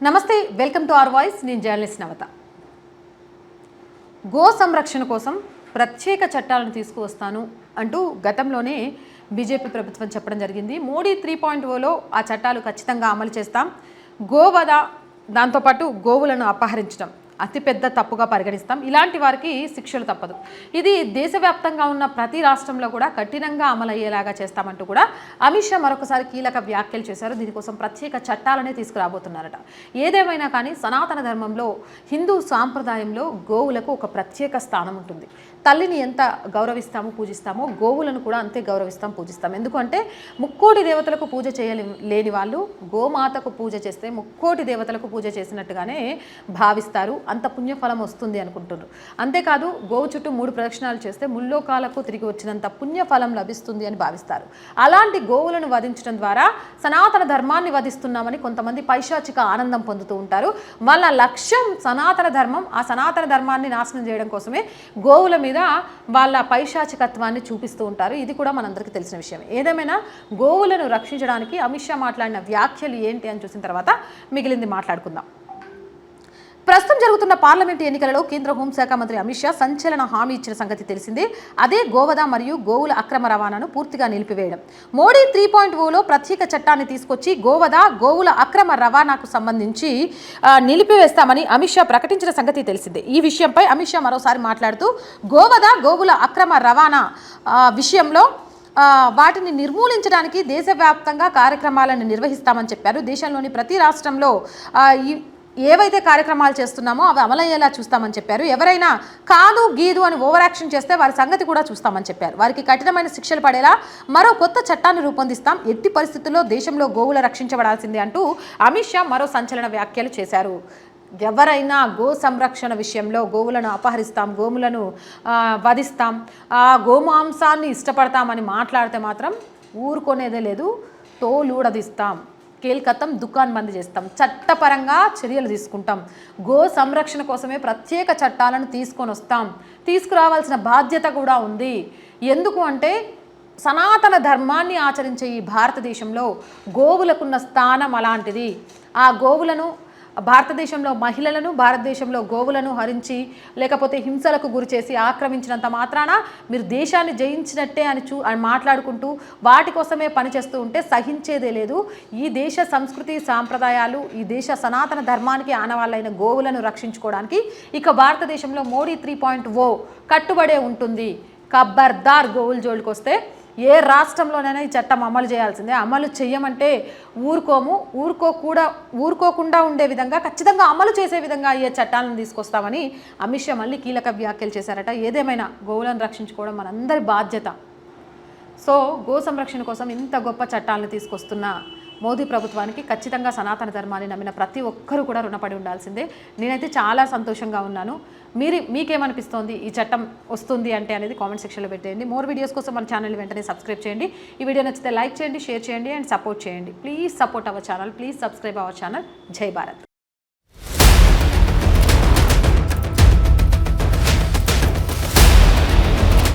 నమస్తే, welcome to our voice. నేను journalist నవత. Go సంరక్షణ కోసం ప్రత్యేక చట్టాలను తీసుకువస్తాను అంటూ గతంలోనే బీజేపీ ప్రభుత్వం చెప్పడం జరిగింది. మోడీ 3.0లో ఆ చట్టాలు ఖచ్చితంగా అమలు చేస్తాం. గోవధ, దాంతోపాటు గోవులను అపహరించడం అతిపెద్ద తప్పుగా పరిగణిస్తాం. ఇలాంటి వారికి శిక్షలు తప్పదు. ఇది దేశవ్యాప్తంగా ఉన్న ప్రతి రాష్ట్రంలో కూడా కఠినంగా అమలయ్యేలాగా చేస్తామంటూ కూడా అమిత్ షా మరొకసారి కీలక వ్యాఖ్యలు చేశారు. దీనికోసం ప్రత్యేక చట్టాలనే తీసుకురాబోతున్నారట. ఏదేమైనా కానీ సనాతన ధర్మంలో, హిందూ సాంప్రదాయంలో గోవులకు ఒక ప్రత్యేక స్థానం ఉంటుంది. తల్లిని ఎంత గౌరవిస్తామో పూజిస్తామో గోవులను కూడా అంతే గౌరవిస్తాం, పూజిస్తాం. ఎందుకంటే ముక్కోటి దేవతలకు పూజ చేయలేని వాళ్ళు గోమాతకు పూజ చేస్తే ముక్కోటి దేవతలకు పూజ చేసినట్టుగానే భావిస్తారు. అంత పుణ్యఫలం వస్తుంది అనుకుంటున్నారు. అంతేకాదు, గోవు చుట్టూ 3 ప్రదక్షిణాలు చేస్తే ముల్లోకాలకు తిరిగి వచ్చినంత పుణ్యఫలం లభిస్తుంది అని భావిస్తారు. అలాంటి గోవులను వధించడం ద్వారా సనాతన ధర్మాన్ని వధిస్తున్నామని కొంతమంది పైశాచిక ఆనందం పొందుతూ ఉంటారు. వాళ్ళ లక్ష్యం సనాతన ధర్మం. ఆ సనాతన ధర్మాన్ని నాశనం చేయడం కోసమే గోవుల మీద వాళ్ళ పైశాచికత్వాన్ని చూపిస్తూ ఉంటారు. ఇది కూడా మనందరికీ తెలిసిన విషయమే. ఏదేమైనా గోవులను రక్షించడానికి అమిత్ షా మాట్లాడిన వ్యాఖ్యలు ఏంటి అని చూసిన తర్వాత మిగిలింది మాట్లాడుకుందాం. ప్రస్తుతం జరుగుతున్న పార్లమెంటు ఎన్నికలలో కేంద్ర హోంశాఖ మంత్రి అమిత్ షా సంచలన హామీ ఇచ్చిన సంగతి తెలిసిందే. అదే గోవధ మరియు గోవుల అక్రమ రవాణాను పూర్తిగా నిలిపివేయడం. మోడీ 3.0లో ప్రత్యేక చట్టాన్ని తీసుకొచ్చి గోవధ, గోవుల అక్రమ రవాణాకు సంబంధించి నిలిపివేస్తామని అమిత్ షా ప్రకటించిన సంగతి తెలిసిందే. ఈ విషయంపై అమిత్ షా మరోసారి మాట్లాడుతూ గోవధ, గోవుల అక్రమ రవాణా విషయంలో వాటిని నిర్మూలించడానికి దేశవ్యాప్తంగా కార్యక్రమాలను నిర్వహిస్తామని చెప్పారు. దేశంలోని ప్రతి రాష్ట్రంలో ఏవైతే కార్యక్రమాలు చేస్తున్నామో అవి అమలయ్యేలా చూస్తామని చెప్పారు. ఎవరైనా కాదు గీదు అని ఓవర్ యాక్షన్ చేస్తే వారి సంగతి కూడా చూస్తామని చెప్పారు. వారికి కఠినమైన శిక్షలు పడేలా మరో కొత్త చట్టాన్ని రూపొందిస్తాం. ఎట్టి పరిస్థితుల్లో దేశంలో గోవులు రక్షించబడాల్సిందే అంటూ అమిత్ షా మరో సంచలన వ్యాఖ్యలు చేశారు. ఎవరైనా గో సంరక్షణ విషయంలో గోవులను అపహరిస్తాం, గోవులను వధిస్తాం, గోమాంసాన్ని ఇష్టపడతామని మాట్లాడితే మాత్రం ఊరుకునేదే లేదు. తోలుడదిస్తాం, కేల్కతం, దుకాన్ బంద్ చేస్తాం, చట్టపరంగా చర్యలు తీసుకుంటాం. గో సంరక్షణ కోసమే ప్రత్యేక చట్టాలను తీసుకొని వస్తాం. తీసుకురావాల్సిన బాధ్యత కూడా ఉంది. ఎందుకు అంటే సనాతన ధర్మాన్ని ఆచరించే ఈ భారతదేశంలో గోవులకున్న స్థానం అలాంటిది. ఆ గోవులను, భారతదేశంలో మహిళలను, భారతదేశంలో గోవులను హరించి లేకపోతే హింసలకు గురి చేసి ఆక్రమించినంత మాత్రాన మీరు దేశాన్ని జయించినట్టే అని మాట్లాడుకుంటూ వాటి కోసమే పనిచేస్తూ ఉంటే సహించేదే లేదు. ఈ దేశ సంస్కృతి సాంప్రదాయాలు, ఈ దేశ సనాతన ధర్మానికి ఆనవాళ్ళైన గోవులను రక్షించుకోవడానికి ఇక భారతదేశంలో మోడీ 3.0 కట్టుబడే ఉంటుంది. ఖబర్దార్ గోవుల జోలికి వస్తే ఏ రాష్ట్రంలోనైనా ఈ చట్టం అమలు చేయాల్సిందే. అమలు చేయమంటే ఊరుకోకుండా ఉండే విధంగా ఖచ్చితంగా అమలు చేసే విధంగా ఈ చట్టాలను తీసుకొస్తామని అమిత్ షా మళ్ళీ కీలక వ్యాఖ్యలు చేశారట. ఏదేమైనా గోవులను రక్షించుకోవడం మనందరి బాధ్యత. సో గో సంరక్షణ కోసం ఇంత గొప్ప చట్టాలను తీసుకొస్తున్న మోదీ ప్రభుత్వానికి ఖచ్చితంగా సనాతన ధర్మాన్ని నమ్మిన ప్రతి ఒక్కరూ కూడా రుణపడి ఉండాల్సిందే. నేనైతే చాలా సంతోషంగా ఉన్నాను. మీకేమనిపిస్తోంది ఈ చట్టం వస్తుంది అంటే అనేది కామెంట్ సెక్షన్లో పెట్టేయండి. మోర్ వీడియోస్ కోసం మన ఛానల్ వెంటనే సబ్స్క్రైబ్ చేయండి. ఈ వీడియో నచ్చితే లైక్ చేయండి, షేర్ చేయండి అండ్ సపోర్ట్ చేయండి. Please support our channel, please subscribe our channel. జై భారత్.